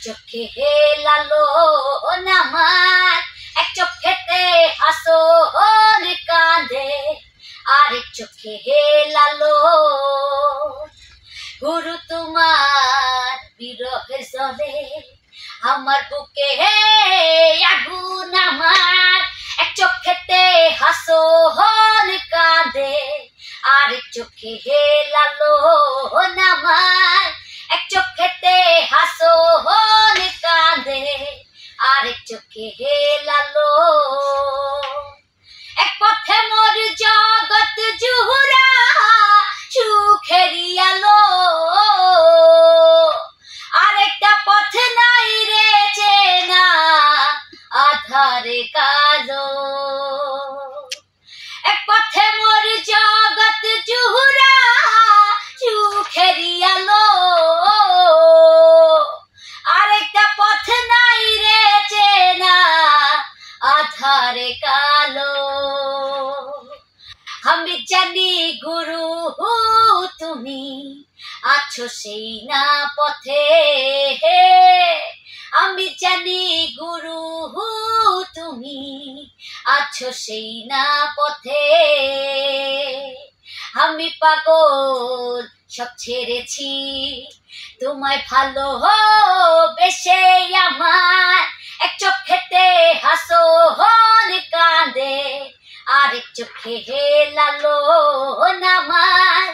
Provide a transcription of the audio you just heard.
চোখে লালো নামার, এক চোখেতে হাসন কাঁদে, আরেক চোখে লালো। গুরু তোমার বিরহে জলে আমার বুকে আগুন আমার, এক চোখেতে হাসন কাঁদে, আরেক চোখে লালো নামার, এক চোখেতে হাসন কাঁদে, আরেক চোখে লালো। এক পথে মোর জগৎ জুহুরা সুখেরি আলো, আরেকটা পথ নাই রে চেনা আধারে কালো। এক পথে মোর জগৎ জুহুরা সুখেরি আলো, আরেকটা পথ নাই রে চেনা আধারে কালো। আমি জানি গুরু তুমি আছো সেই না পথে, আমি জানি গুরু তুমি আছো সেই না পথে। আমি পাগল সব ছেড়েছি তোমায় ভালো বেশে আমার, এক চোখেতে হাসন কাঁদে, আরেক চোখে লালো নামার।